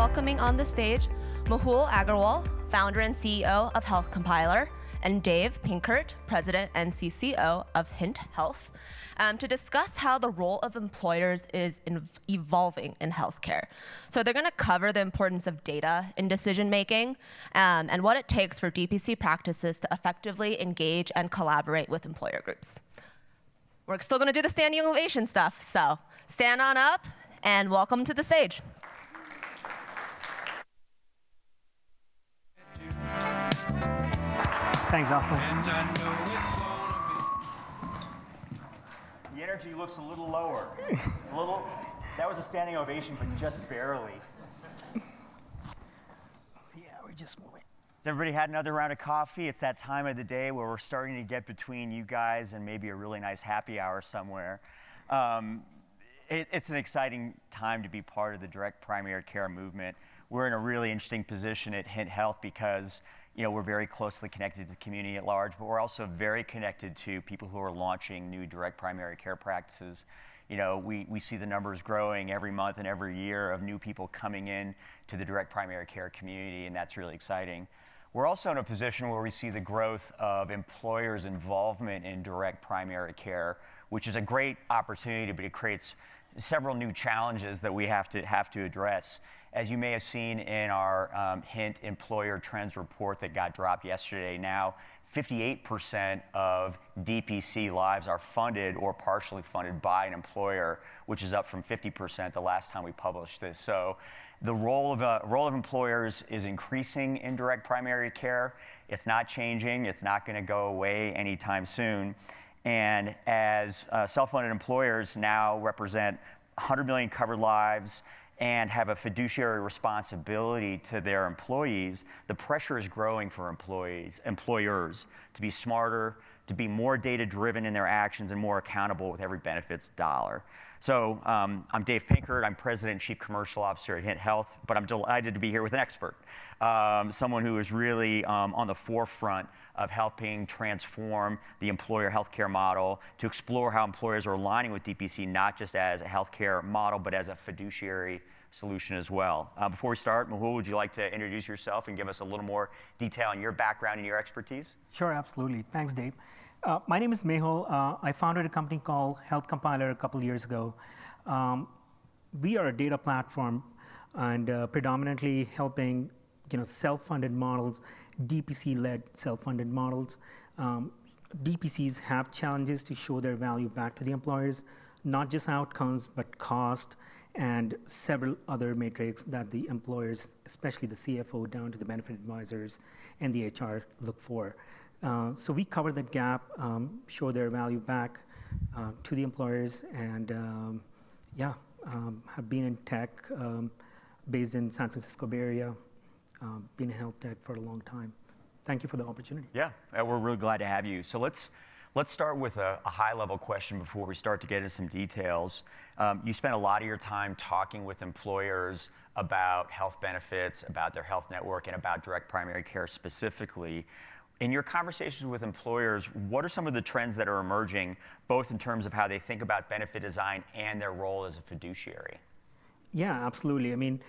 welcoming on the stage Mehul Agarwal, founder and CEO of Health Compiler, and Dave Pinkert, president and CCO of Hint Health, to discuss how the role of employers is evolving in healthcare. So they're going to cover the importance of data in decision making and what it takes for DPC practices to effectively engage and collaborate with employer groups. We're still going to do the standing ovation stuff, so stand on up and welcome to the stage. Thanks, Austin. The energy looks a little lower. That was a standing ovation, but just barely. Yeah, we're just moving. Has everybody had another round of coffee? It's that time of the day where we're starting to get between you guys and maybe a really nice happy hour somewhere. It's an exciting time to be part of the direct primary care movement. We're in a really interesting position at Hint Health because we're very closely connected to the community at large, but we're also very connected to people who are launching new direct primary care practices. We see the numbers growing every month and every year of new people coming in to the direct primary care community, and that's really exciting. We're also in a position where we see the growth of employers' involvement in direct primary care, which is a great opportunity, but it creates several new challenges that we have to address. As you may have seen in our Hint Employer Trends report that got dropped yesterday, now 58% of DPC lives are funded or partially funded by an employer, which is up from 50% the last time we published this. So the role of employers is increasing in direct primary care. It's not changing. It's not going to go away anytime soon. And as self-funded employers now represent 100 million covered lives and have a fiduciary responsibility to their employees, the pressure is growing for employers to be smarter, to be more data-driven in their actions and more accountable with every benefits dollar. So I'm Dave Pinkert. I'm President and Chief Commercial Officer at Hint Health, but I'm delighted to be here with an expert, someone who is really on the forefront of helping transform the employer healthcare model to explore how employers are aligning with DPC, not just as a healthcare model, but as a fiduciary solution as well. Before we start, Mehul, would you like to introduce yourself and give us a little more detail on your background and your expertise? Sure, absolutely. Thanks, Dave. My name is Mehul. I founded a company called Health Compiler a couple years ago. We are a data platform and predominantly helping self-funded models, DPC-led self-funded models. DPCs have challenges to show their value back to the employers, not just outcomes, but cost and several other metrics that the employers, especially the CFO down to the benefit advisors and the HR look for. So we cover that gap, show their value back to the employers, and have been in tech, based in San Francisco Bay Area, been in health tech for a long time. Thank you for the opportunity. Yeah, we're really glad to have you. So let's start with a high-level question before we start to get into some details. You spend a lot of your time talking with employers about health benefits, about their health network, and about direct primary care specifically. In your conversations with employers, what are some of the trends that are emerging, both in terms of how they think about benefit design and their role as a fiduciary? Yeah, absolutely. I mean,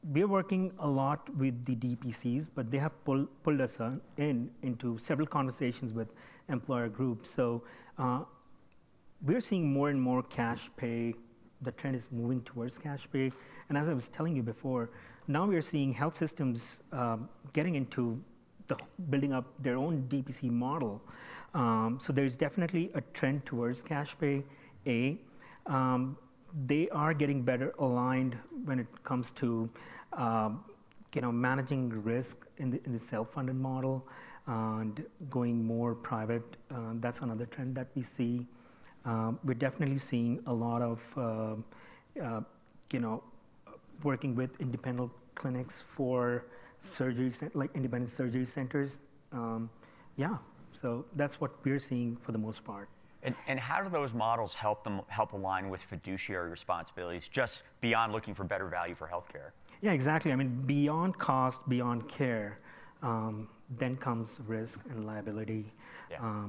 we're working a lot with the DPCs, but they have pulled us into several conversations with employer groups. So we're seeing more and more cash pay. The trend is moving towards cash pay. And as I was telling you before, now we're seeing health systems getting into building up their own DPC model. So there's definitely a trend towards cash pay. They are getting better aligned when it comes to managing risk in the self-funded model and going more private. That's another trend that we see. We're definitely seeing a lot of working with independent clinics for surgeries, like independent surgery centers. So that's what we're seeing for the most part. And how do those models help align with fiduciary responsibilities, just beyond looking for better value for healthcare? Yeah, exactly. I mean, beyond cost, beyond care, then comes risk and liability. Yeah.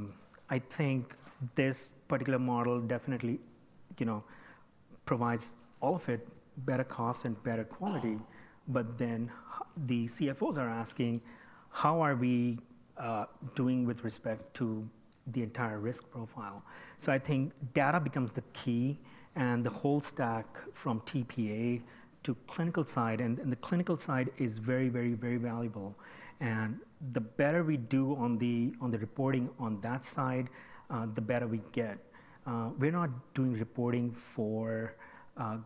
I think this particular model definitely, provides all of it, better cost and better quality, but then the CFOs are asking, how are we doing with respect to the entire risk profile? So I think data becomes the key, and the whole stack from TPA to clinical side, and the clinical side is very, very, very valuable. And the better we do on the reporting on that side, the better we get. We're not doing reporting for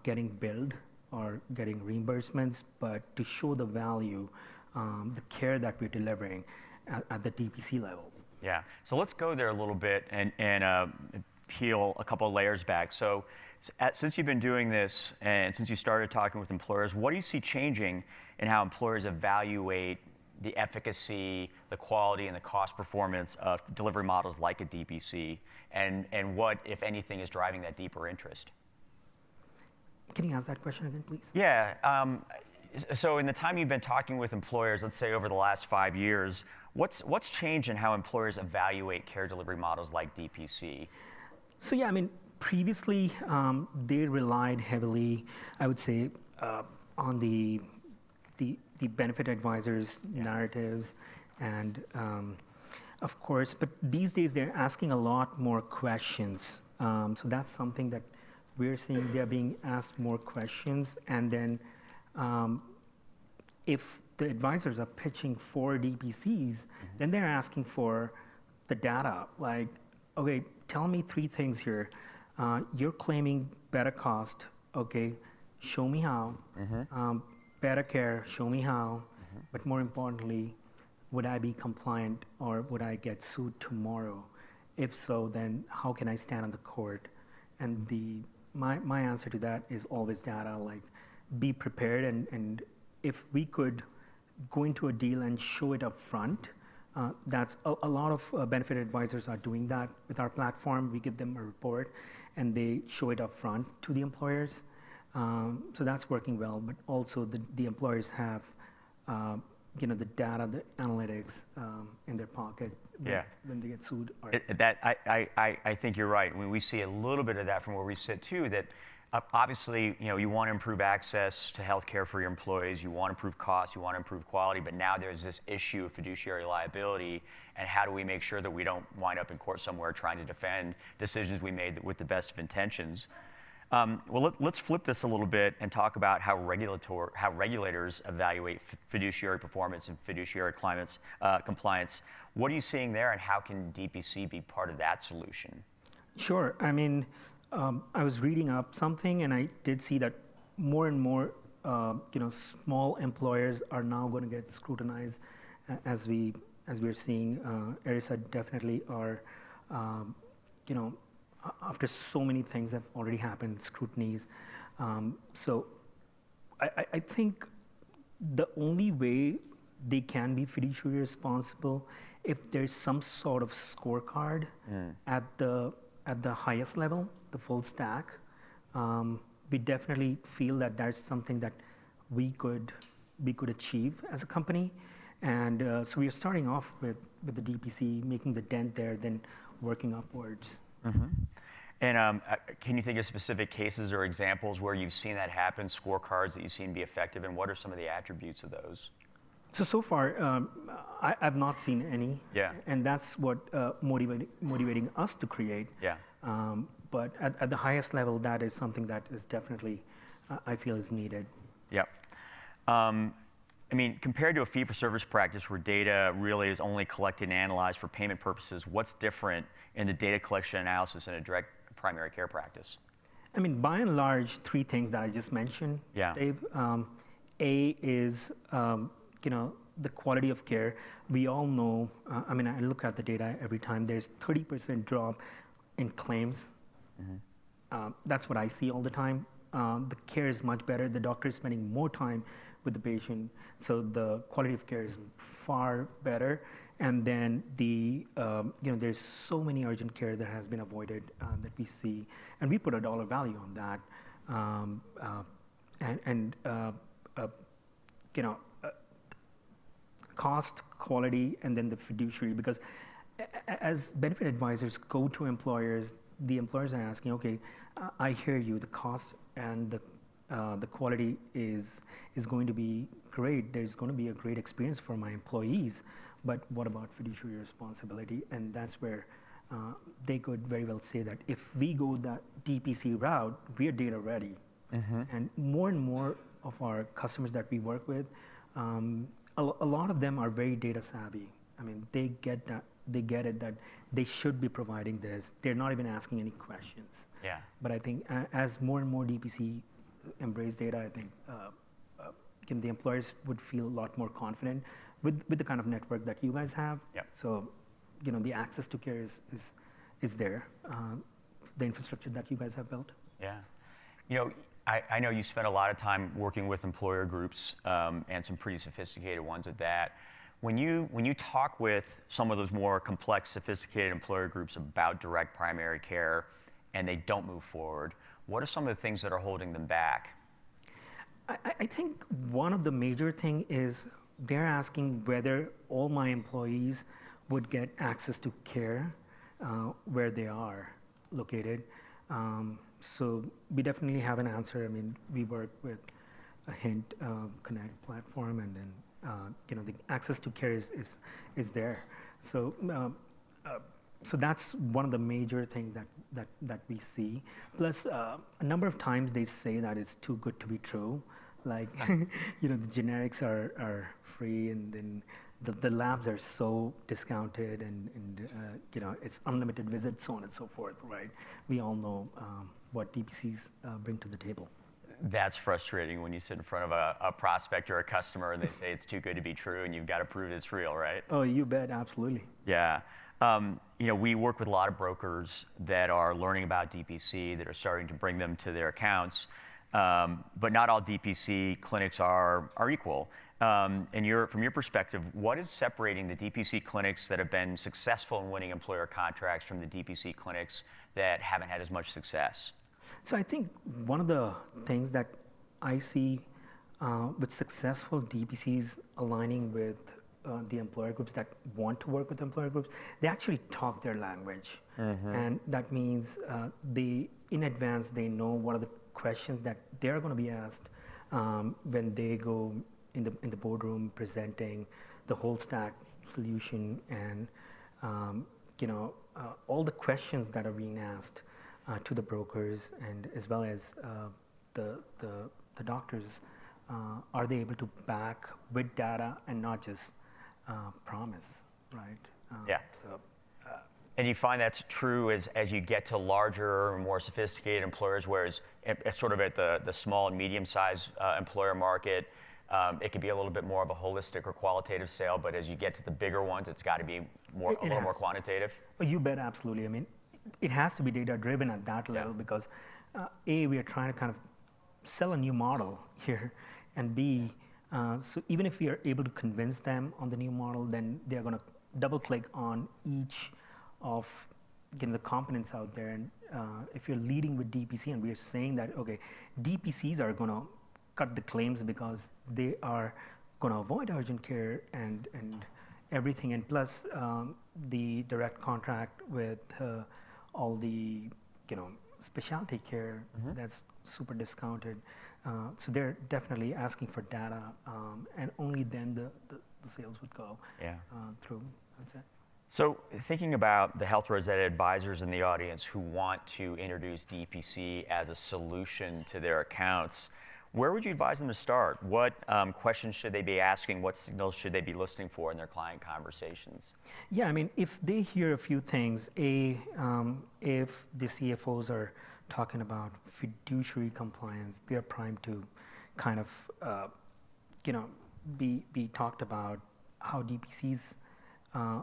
getting billed or getting reimbursements, but to show the value, the care that we're delivering at the DPC level. Yeah, so let's go there a little bit and peel a couple of layers back. So since you've been doing this and since you started talking with employers, what do you see changing in how employers evaluate the efficacy, the quality, and the cost performance of delivery models like a DPC, and what, if anything, is driving that deeper interest? Can you ask that question again, please? Yeah. So in the time you've been talking with employers, let's say over the last 5 years, what's changed in how employers evaluate care delivery models like DPC? So yeah, I mean, previously they relied heavily, I would say, on the benefit advisors' narratives, and of course, but these days they're asking a lot more questions. So that's something that we're seeing. They're being asked more questions, and then if the advisors are pitching for DPCs, then they're asking for the data. Like, okay, tell me 3 things here. You're claiming better cost. Okay, show me how. Better care, show me how. But more importantly, would I be compliant or would I get sued tomorrow? If so, then how can I stand on the court? And my answer to that is always data. Like, be prepared, and if we could go into a deal and show it up front, that's a lot of benefit advisors are doing that with our platform. We give them a report and they show it up front to the employers. So that's working well, but also the employers have the data, the analytics in their pocket when they get sued. I think you're right. We see a little bit of that from where we sit too, that obviously, you want to improve access to healthcare for your employees, you want to improve costs, you want to improve quality, but now there's this issue of fiduciary liability, and how do we make sure that we don't wind up in court somewhere trying to defend decisions we made with the best of intentions. Well, let's flip this a little bit and talk about how regulators evaluate fiduciary performance and fiduciary compliance. What are you seeing there, and how can DPC be part of that solution? Sure. I mean, I was reading up something, and I did see that more and more, small employers are now going to get scrutinized, as we're seeing. ERISA definitely are, after so many things have already happened, scrutinies. So I think the only way they can be fiduciary responsible if there's some sort of scorecard at the highest level, the full stack. We definitely feel that that's something that we could achieve as a company, and so we are starting off with the DPC, making the dent there, then working upwards. And can you think of specific cases or examples where you've seen that happen, scorecards that you've seen be effective, and what are some of the attributes of those? So far, I've not seen any. Yeah. And that's what motivating us to create. Yeah. But at the highest level, that is something that is definitely, I feel, is needed. Yeah. I mean, compared to a fee-for-service practice where data really is only collected and analyzed for payment purposes, what's different in the data collection analysis in a direct primary care practice? I mean, by and large, 3 things that I just mentioned, Dave. A is, the quality of care. We all know, I mean, I look at the data every time, there's 30% drop in claims. That's what I see all the time. The care is much better. The doctor is spending more time with the patient, so the quality of care is far better. And then there's so many urgent care that has been avoided that we see, and we put a dollar value on that. Cost, quality, and then the fiduciary, because as benefit advisors go to employers, the employers are asking, okay, I hear you, the cost and the quality is going to be great. There's going to be a great experience for my employees, but what about fiduciary responsibility? And that's where they could very well say that if we go that DPC route, we are data ready. And more of our customers that we work with, a lot of them are very data savvy. I mean, they get that. They get it that they should be providing this. They're not even asking any questions. Yeah. But I think as more and more DPC embrace data, I think the employers would feel a lot more confident with the kind of network that you guys have. Yep. So, the access to care is there. The infrastructure that you guys have built. Yeah. I know you spent a lot of time working with employer groups and some pretty sophisticated ones at that. When you talk with some of those more complex, sophisticated employer groups about direct primary care and they don't move forward, what are some of the things that are holding them back? I think one of the major thing is they're asking whether all my employees would get access to care where they are located. So we definitely have an answer. I mean, we work with a Hint Connect platform, and then the access to care is there. So so that's one of the major things that we see. Plus, a number of times they say that it's too good to be true. Like, the generics are free, and then the labs are so discounted, and it's unlimited visits, so on and so forth, right? We all know what DPCs bring to the table. That's frustrating when you sit in front of a prospect or a customer and they say it's too good to be true and you've got to prove it's real, right? Oh, you bet, absolutely. Yeah. We work with a lot of brokers that are learning about DPC, that are starting to bring them to their accounts, but not all DPC clinics are equal. And from your perspective, what is separating the DPC clinics that have been successful in winning employer contracts from the DPC clinics that haven't had as much success? So I think one of the things that I see with successful DPCs aligning with the employer groups that want to work with employer groups, they actually talk their language. And that means in advance, they know what are the questions that they're going to be asked when they go in the boardroom presenting the whole stack solution, and all the questions that are being asked to the brokers, and as well as the doctors, are they able to back with data and not just promise, right? Yeah. And you find that's true as you get to larger, more sophisticated employers, whereas sort of at the small and medium-sized employer market, it could be a little bit more of a holistic or qualitative sale, but as you get to the bigger ones, it's got to be a little more quantitative. Oh, you bet, absolutely. I mean, it has to be data-driven at that level, because A, we are trying to kind of sell a new model here, and B, so even if we are able to convince them on the new model, then they're going to double-click on each of the components out there. And if you're leading with DPC and we are saying that, okay, DPCs are going to cut the claims because they are going to avoid urgent care and everything, and plus the direct contract with all the specialty care that's super discounted. So they're definitely asking for data, and only then the sales would go through. That's it. So thinking about the Health Rosetta advisors in the audience who want to introduce DPC as a solution to their accounts, where would you advise them to start? What questions should they be asking? What signals should they be listening for in their client conversations? Yeah, I mean, if they hear a few things, if the CFOs are talking about fiduciary compliance, they're primed to kind of, be talked about how DPCs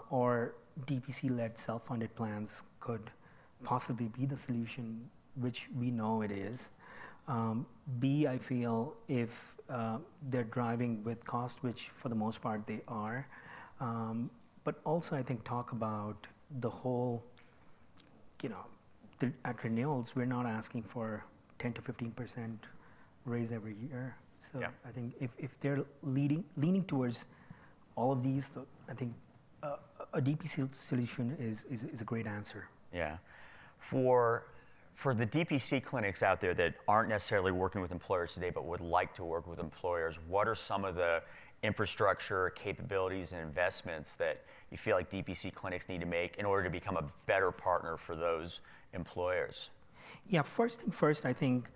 or DPC-led self-funded plans could possibly be the solution, which we know it is. B, I feel if they're driving with cost, which for the most part they are, but also I think talk about the whole, at renewals, we're not asking for 10 to 15% raise every year. So I think if they're leaning towards all of these, I think a DPC solution is a great answer. Yeah. For For the DPC clinics out there that aren't necessarily working with employers today but would like to work with employers, what are some of the infrastructure, capabilities, and investments that you feel like DPC clinics need to make in order to become a better partner for those employers? Yeah, first thing first, I think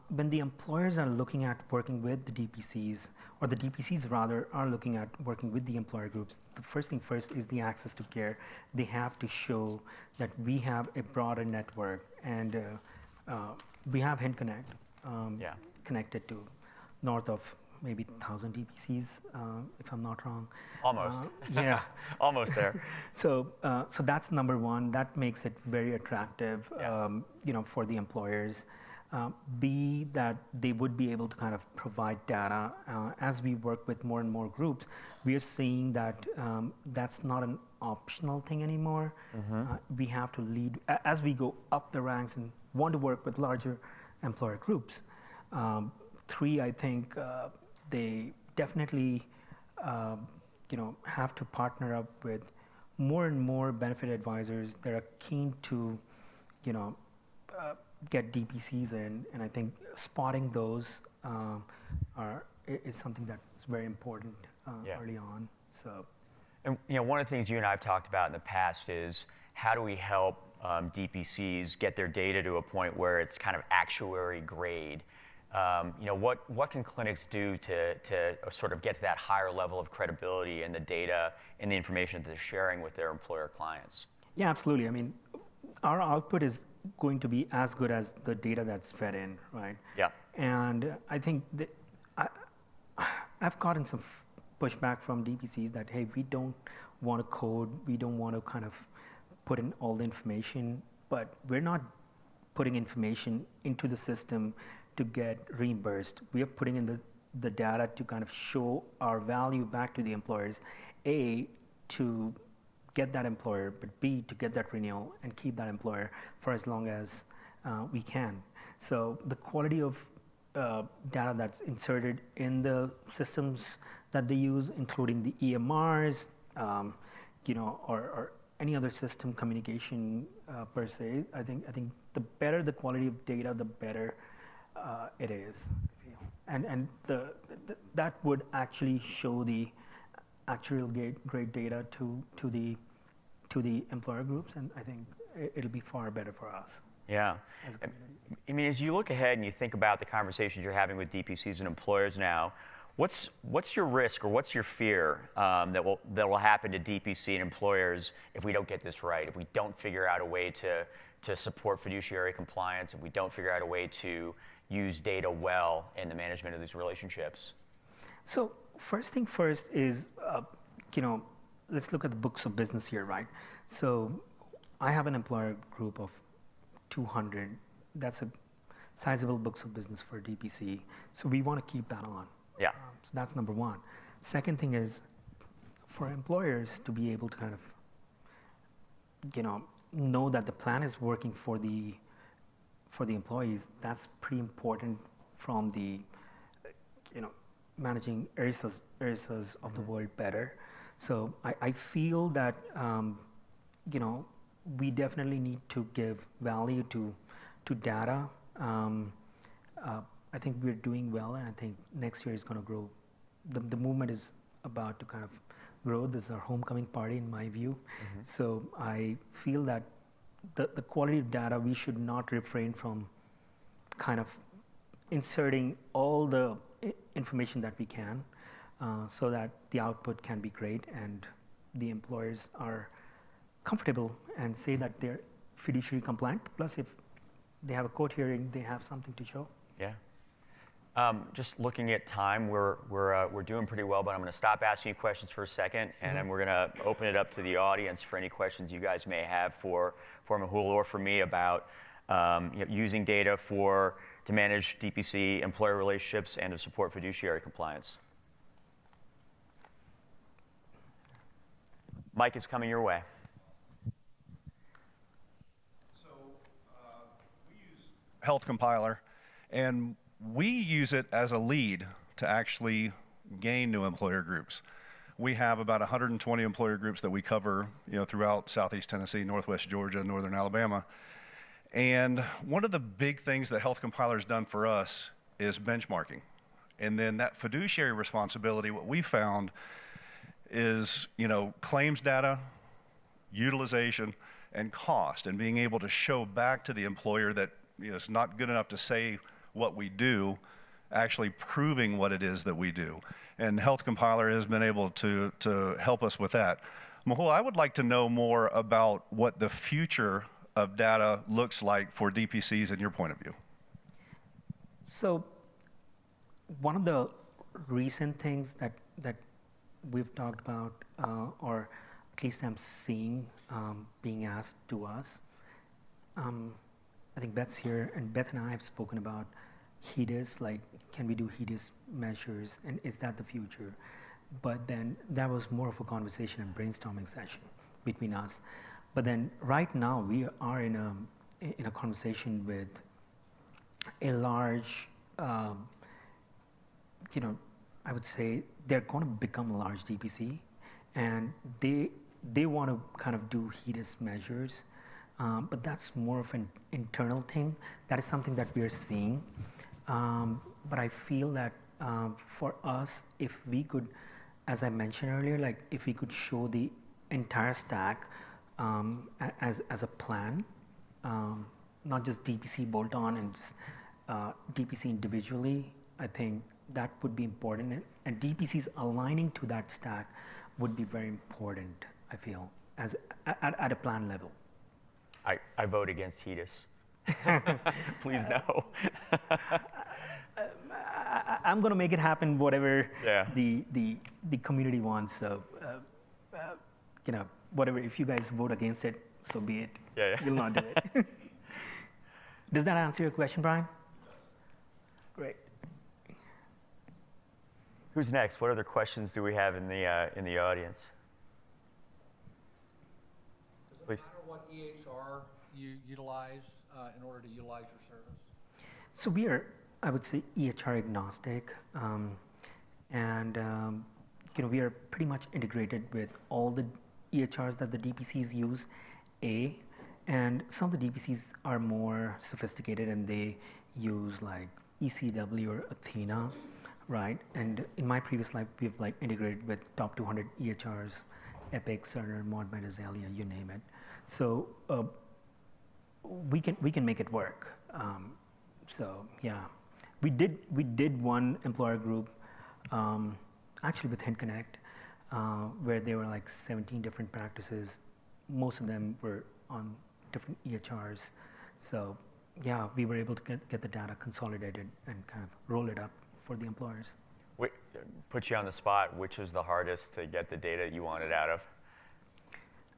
when the employers are looking at working with the DPCs, or the DPCs rather are looking at working with the employer groups, the first thing first is the access to care. They have to show that we have a broader network, and we have Hint Connect connected to north of maybe 1,000 DPCs, if I'm not wrong. Almost. Yeah. Almost there. So that's number one. That makes it very attractive, for the employers. B, that they would be able to kind of provide data. As we work with more and more groups, we are seeing that that's not an optional thing anymore. We have to lead, as we go up the ranks and want to work with larger employer groups. 3, I think they definitely have to partner up with more and more benefit advisors that are keen to get DPCs in, and I think spotting those is something that's very important early on. So, and one of the things you and I have talked about in the past is how do we help DPCs get their data to a point where it's kind of actuary grade. What can clinics do to sort of get to that higher level of credibility in the data and the information that they're sharing with their employer clients? Yeah, absolutely. I mean, our output is going to be as good as the data that's fed in, right? Yeah. And I think I've gotten some pushback from DPCs that, hey, we don't want to code, we don't want to kind of put in all the information, but we're not putting information into the system to get reimbursed. We are putting in the data to kind of show our value back to the employers, A, to get that employer, but B, to get that renewal and keep that employer for as long as we can. So the quality of data that's inserted in the systems that they use, including the EMRs, or any other system communication per se, I think the better the quality of data, the better it is. And that would actually show the actual great data to the employer groups, and I think it'll be far better for us. Yeah. I mean, as you look ahead and you think about the conversations you're having with DPCs and employers now, what's your risk or what's your fear that will happen to DPC and employers if we don't get this right, if we don't figure out a way to support fiduciary compliance, if we don't figure out a way to use data well in the management of these relationships? So first thing first is, let's look at the books of business here, right? So I have an employer group of 200. That's a sizable books of business for DPC. So we want to keep that on. Yeah. So that's number one. Second thing is for employers to be able to kind of, know that the plan is working for the employees. That's pretty important from the, managing ERISAs of the world better. So I feel that, we definitely need to give value to data. I think we're doing well, and I think next year is going to grow. The movement is about to kind of grow. This is our homecoming party, in my view. So I feel that the quality of data, we should not refrain from kind of inserting all the information that we can, so that the output can be great and the employers are comfortable and say that they're fiduciary compliant. Plus, if they have a court hearing, they have something to show. Yeah. Just looking at time, we're doing pretty well, but I'm going to stop asking you questions for a second, and then we're going to open it up to the audience for any questions you guys may have for Mehul or for me about using data to manage DPC employer relationships and to support fiduciary compliance. Mike is coming your way. So we use Health Compiler, and we use it as a lead to actually gain new employer groups. We have about 120 employer groups that we cover, throughout Southeast Tennessee, Northwest Georgia, Northern Alabama. And one of the big things that Health Compiler's done for us is benchmarking. And then that fiduciary responsibility, what we found is, claims data, utilization, and cost, and being able to show back to the employer that it's not good enough to say what we do, actually proving what it is that we do. And Health Compiler has been able to help us with that. Mehul, I would like to know more about what the future of data looks like for DPCs in your point of view. So one of the recent things that we've talked about, or at least I'm seeing being asked to us, I think Beth's here, and Beth and I have spoken about HEDIS, like can we do HEDIS measures, and is that the future? But then that was more of a conversation and brainstorming session between us. But then right now we are in a conversation with a large, I would say they're going to become a large DPC, and they want to kind of do HEDIS measures, but that's more of an internal thing. That is something that we are seeing. But I feel that for us, if we could, as I mentioned earlier, like if we could show the entire stack as a plan, not just DPC bolt-on and just DPC individually, I think that would be important. And DPCs aligning to that stack would be very important, I feel, as at a plan level. I vote against HEDIS. Please no. I'm going to make it happen, whatever Yeah. the community wants. So, whatever. If you guys vote against it, so be it. Yeah. We'll not do it. Does that answer your question, Brian? Great. Who's next? What other questions do we have in the audience? Does it Please. matter what EHR you utilize in order to utilize your service? So we are, I would say, EHR agnostic, and we are pretty much integrated with all the EHRs that the DPCs use. And some of the DPCs are more sophisticated and they use like ECW or Athena, right? And in my previous life, we've like integrated with top 200 EHRs, Epic, Cerner, Modmed, Azalea, you name it. So we can make it work. So yeah, we did one employer group, actually with HintConnect, where there were like 17 different practices. Most of them were on different EHRs. So yeah, we were able to get the data consolidated and kind of roll it up for the employers. Wait, put you on the spot. Which was the hardest to get the data you wanted out of?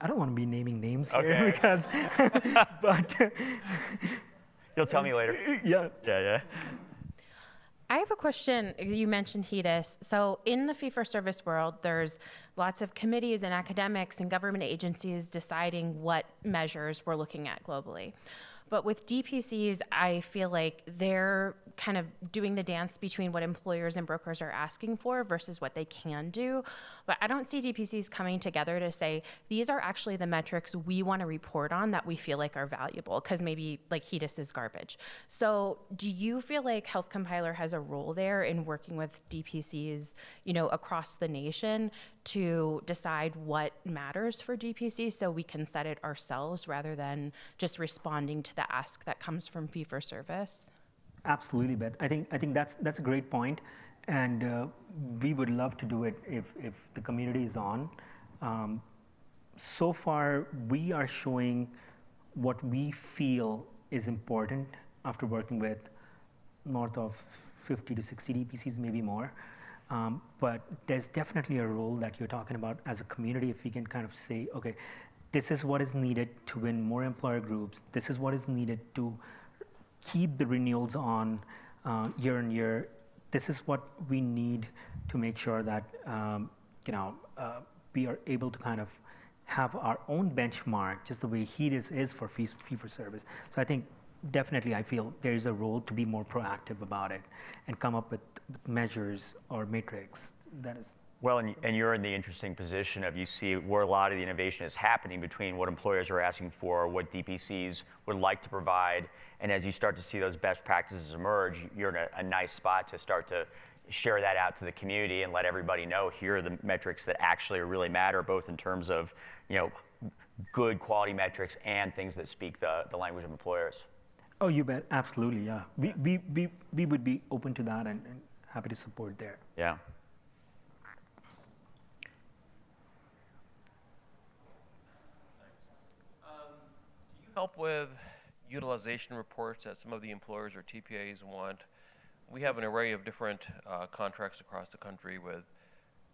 I don't want to be naming names here Okay. because, but You'll tell me later. yeah. Yeah. I have a question. You mentioned HEDIS. So in the fee-for-service world, there's lots of committees and academics and government agencies deciding what measures we're looking at globally. But with DPCs, I feel like they're kind of doing the dance between what employers and brokers are asking for versus what they can do. But I don't see DPCs coming together to say, these are actually the metrics we want to report on that we feel like are valuable, because maybe like HEDIS is garbage. So do you feel like Health Compiler has a role there in working with DPCs, across the nation to decide what matters for DPC so we can set it ourselves rather than just responding to the ask that comes from fee-for-service? Absolutely, Beth. I think that's a great point, and we would love to do it if the community is on. So far, we are showing what we feel is important after working with north of 50 to 60 DPCs, maybe more. But there's definitely a role that you're talking about as a community. If we can kind of say, okay, this is what is needed to win more employer groups. This is what is needed to keep the renewals on year on year. This is what we need to make sure that we are able to kind of have our own benchmark, just the way HEDIS is for fee for service. So I think definitely I feel there is a role to be more proactive about it and come up with measures or matrix that is Well, and you're in the interesting position of you see where a lot of the innovation is happening between what employers are asking for, what DPCs would like to provide, and as you start to see those best practices emerge, you're in a nice spot to start to share that out to the community and let everybody know here are the metrics that actually really matter, both in terms of good quality metrics and things that speak the language of employers. Oh, you bet, absolutely, yeah. We would be open to that and happy to support there. Yeah. Do you help with utilization reports that some of the employers or TPAs want? We have an array of different contracts across the country with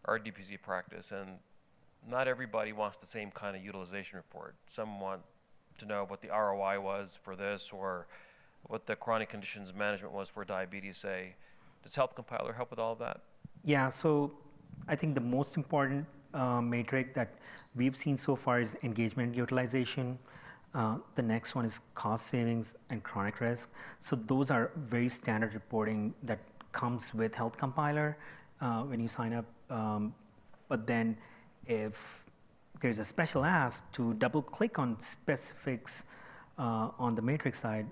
our DPC practice, and not everybody wants the same kind of utilization report. Some want to know what the ROI was for this, or what the chronic conditions management was for diabetes, say. Does Health Compiler help with all of that? Yeah, so I think the most important metric that we've seen so far is engagement utilization. The next one is cost savings and chronic risk. So those are very standard reporting that comes with Health Compiler when you sign up. But then if there's a special ask to double click on specifics on the matrix side,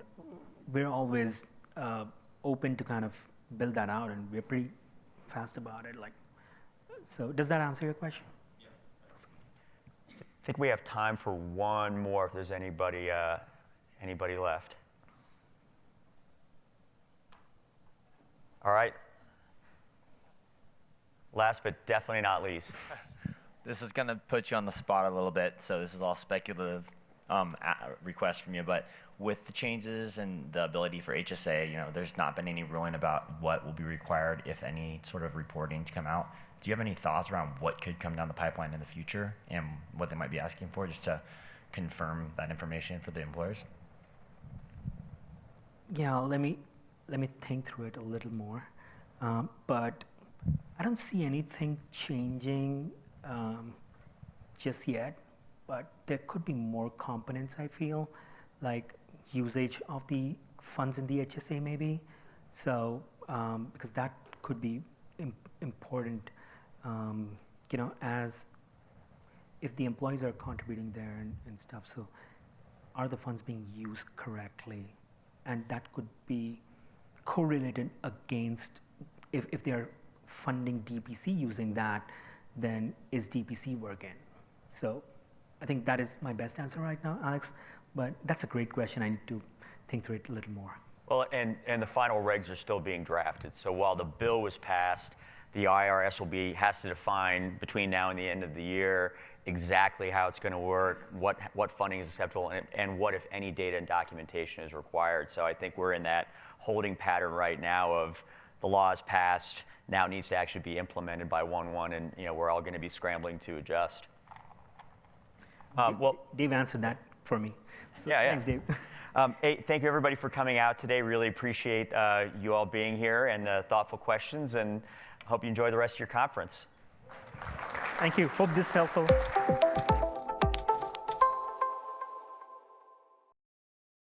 we're always open to kind of build that out, and we're pretty fast about it. So does that answer your question? I think we have time for one more if there's anybody left. All right. Last but definitely not least. This is going to put you on the spot a little bit, so this is all speculative request from you. But with the changes and the ability for HSA, there's not been any ruling about what will be required, if any, sort of reporting to come out. Do you have any thoughts around what could come down the pipeline in the future and what they might be asking for, just to confirm that information for the employers? Yeah, let me think through it a little more. But I don't see anything changing just yet. But there could be more components, I feel, like usage of the funds in the HSA maybe. So because that could be important, as if the employees are contributing there and stuff. So are the funds being used correctly? And that could be correlated against if they're funding DPC using that, then is DPC working? So I think that is my best answer right now, Alex, but that's a great question. I need to think through it a little more. Well, and the final regs are still being drafted. So while the bill was passed, the IRS has to define between now and the end of the year exactly how it's going to work, what funding is acceptable, and what, if any, data and documentation is required. So I think we're in that holding pattern right now of the law is passed, now it needs to actually be implemented by 1/1, and we're all going to be scrambling to adjust. Dave answered that for me. So yeah. Thanks, Dave. Hey, thank you everybody for coming out today. Really appreciate you all being here and the thoughtful questions, and hope you enjoy the rest of your conference. Thank you. Hope this is helpful.